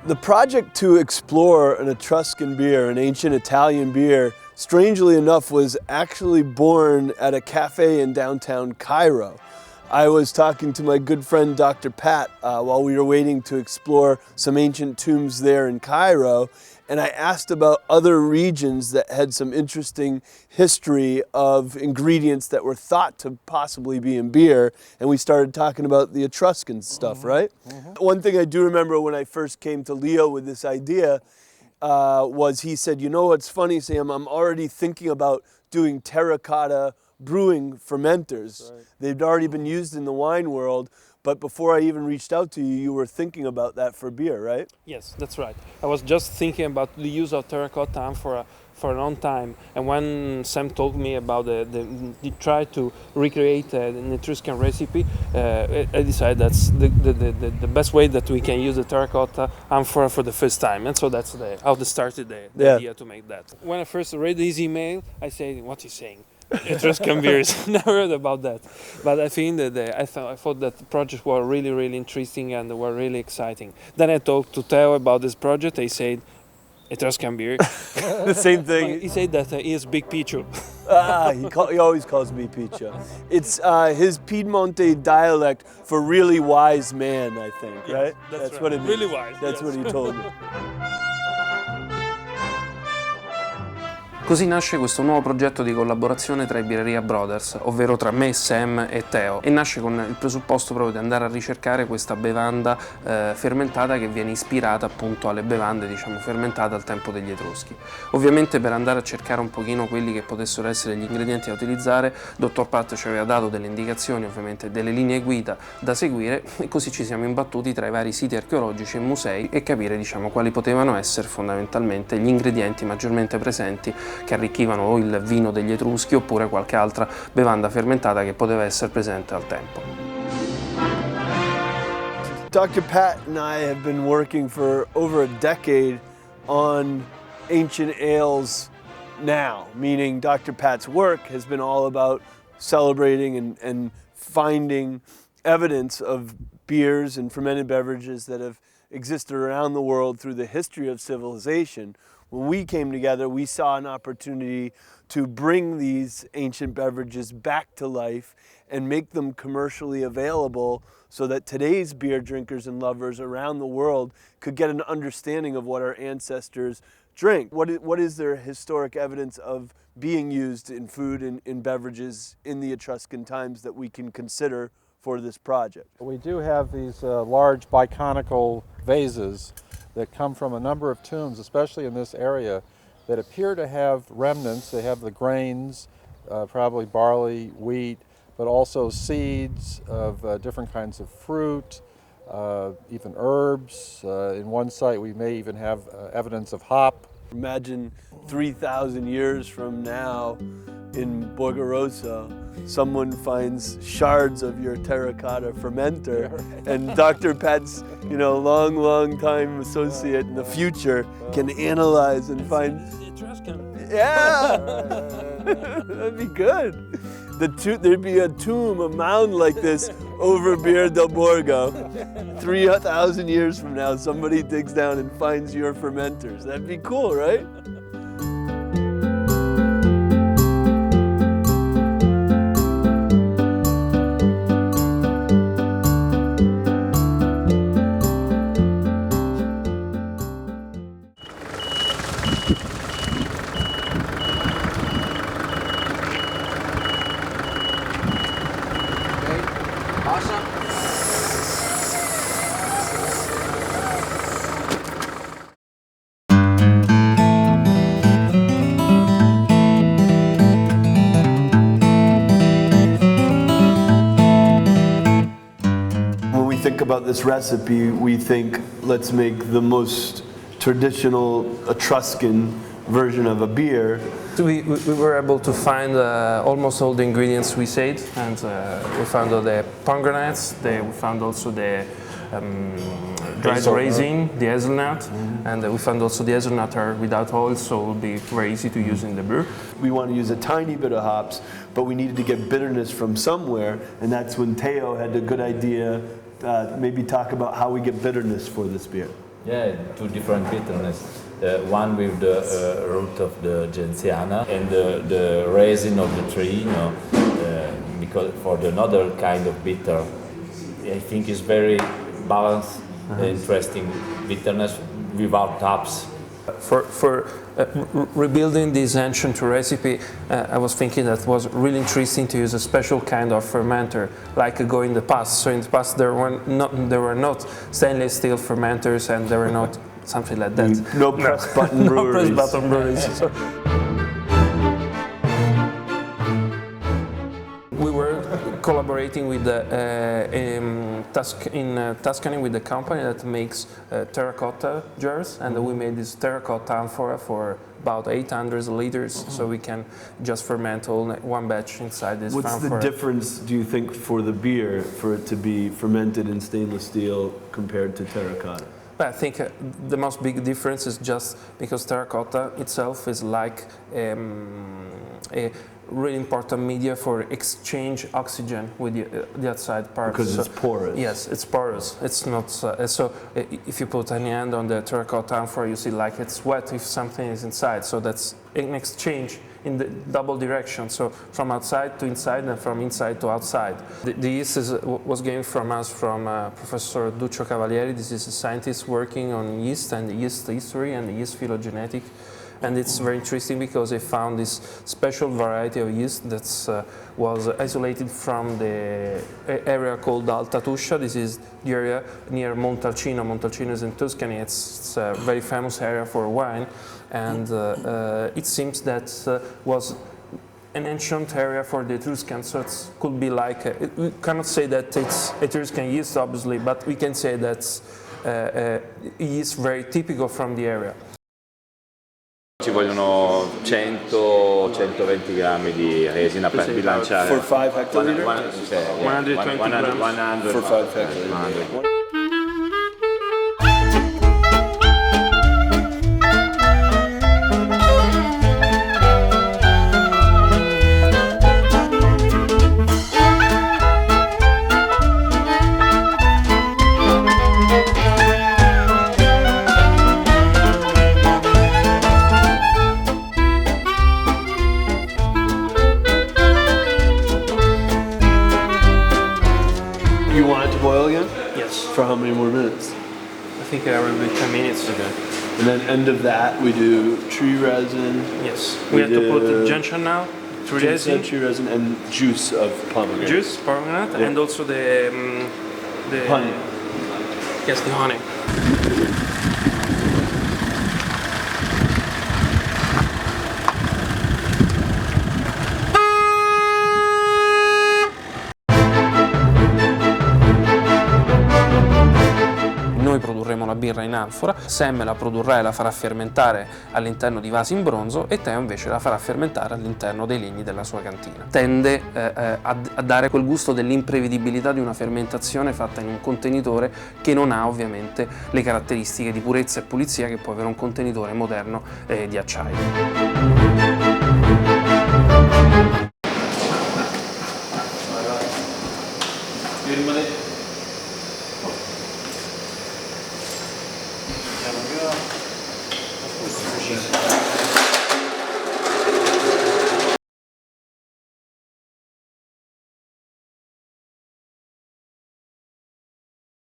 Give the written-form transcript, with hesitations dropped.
The project to explore an Etruscan beer, an ancient Italian beer, strangely enough was actually born at a cafe in downtown Cairo. I was talking to my good friend Dr. Pat while we were waiting to explore some ancient tombs there in Cairo, and I asked about other regions that had some interesting history of ingredients that were thought to possibly be in beer, and we started talking about the Etruscan stuff, right? One thing I do remember when I first came to Leo with this idea was he said, you know what's funny, Sam, I'm already thinking about doing terracotta brewing fermenters. Right. They'd already been used in the wine world, but before I even reached out to you, you were thinking about that for beer, right? Yes, that's right. I was just thinking about the use of terracotta amphora for a long time, and when Sam told me about he tried to recreate an Etruscan recipe, I decided that's the best way that we can use the terracotta amphora for the first time, and so that's how they started the idea to make that. When I first read his email, I said, "What he's saying? Etruscan beers?" Never heard about that, but I think that I thought that the project were really interesting and were really exciting. Then I talked to Theo about this project. I said, Etruscan beer. The same thing. He said that he is Big Pichu. He always calls me Picha. It's his Piedmonte dialect for really wise man, I think, Yes, right? That's right. What it means. Really wise. That's what he told me. Così nasce questo nuovo progetto di collaborazione tra i Birreria Brothers, ovvero tra me, Sam e Theo, e nasce con il presupposto proprio di andare a ricercare questa bevanda fermentata che viene ispirata appunto alle bevande, diciamo, fermentate al tempo degli Etruschi. Ovviamente per andare a cercare un pochino quelli che potessero essere gli ingredienti da utilizzare, Dr. Pat ci aveva dato delle indicazioni, ovviamente delle linee guida da seguire, e così ci siamo imbattuti tra i vari siti archeologici e musei e capire, diciamo, quali potevano essere fondamentalmente gli ingredienti maggiormente presenti che arricchivano o il vino degli Etruschi oppure qualche altra bevanda fermentata che poteva essere presente al tempo. Dr. Pat and I have been working for over a decade on ancient ales now, meaning Dr. Pat's work has been all about celebrating and finding evidence of beers and fermented beverages that have existed around the world through the history of civilization. When we came together, we saw an opportunity to bring these ancient beverages back to life and make them commercially available so that today's beer drinkers and lovers around the world could get an understanding of what our ancestors drink. What is there historic evidence of being used in food and in beverages in the Etruscan times that we can consider for this project? We do have these large biconical vases that come from a number of tombs, especially in this area, that appear to have remnants. They have the grains, probably barley, wheat, but also seeds of different kinds of fruit, even herbs. In one site we may even have evidence of hop. Imagine 3,000 years from now in Borgoroso, someone finds shards of your terracotta fermenter, and Dr. Pat's, long time associate in the future can analyze and find. Yeah, that'd be good. There'd be a tomb, a mound like this over Birra del Borgo. 3,000 years from now, somebody digs down and finds your fermenters. That'd be cool, right? About this recipe, we think, let's make the most traditional Etruscan version of a beer. So we were able to find almost all the ingredients we said, and we found all the pomegranates, we found also the dried raisin, the hazelnut, and we found also the hazelnut are without oil, so it will be very easy to use in the beer. We want to use a tiny bit of hops, but we needed to get bitterness from somewhere, and that's when Teo had the good idea, maybe talk about how we get bitterness for this beer. Yeah, two different bitterness. One with the root of the gentiana and the resin of the tree, because for another kind of bitter, I think is very balanced, interesting bitterness without hops. For rebuilding this ancient recipe, I was thinking that was really interesting to use a special kind of fermenter, like go in the past. So in the past there were not stainless steel fermenters, and there were not something like that. No press button breweries. No press button breweries. So we were collaborating with in Tuscany with the company that makes terracotta jars, and we made this terracotta amphora for about 800 liters, so we can just ferment all one batch inside this amphora. What's the difference, do you think, for the beer for it to be fermented in stainless steel compared to terracotta? I think the most big difference is just because terracotta itself is like a really important media for exchange oxygen with the outside part. Because it's porous. Yes, it's porous. It's not so. If you put any hand on the terracotta amphora, you see like it's wet if something is inside. So that's an exchange in the double direction. So from outside to inside and from inside to outside. The yeast was gained from us from Professor Duccio Cavalieri. This is a scientist working on yeast and the yeast history and the yeast phylogenetic. And it's very interesting because they found this special variety of yeast that was isolated from the area called Alta Tuscia. This is the area near Montalcino. Montalcino is in Tuscany. It's a very famous area for wine. And it seems that was an ancient area for the Etruscans. So it could be like, we cannot say that it's Etruscan yeast, obviously, but we can say that's yeast very typical from the area. Ci vogliono 100-120 grammi di resina per bilanciare. For 5 hectoliter? 120 grams. For 5 hectoliter. You want it to boil again? Yes. For how many more minutes? I think around 10 minutes. Okay. And then end of that, we do tree resin. Yes. We have to put the gentian now, tree resin, and juice of pomegranate. juice, pomegranate, and also the honey. Yes, the honey. Noi produrremo la birra in anfora, Sam la produrrà e la farà fermentare all'interno di vasi in bronzo e Teo invece la farà fermentare all'interno dei legni della sua cantina. Tende a dare quel gusto dell'imprevedibilità di una fermentazione fatta in un contenitore che non ha ovviamente le caratteristiche di purezza e pulizia che può avere un contenitore moderno di acciaio.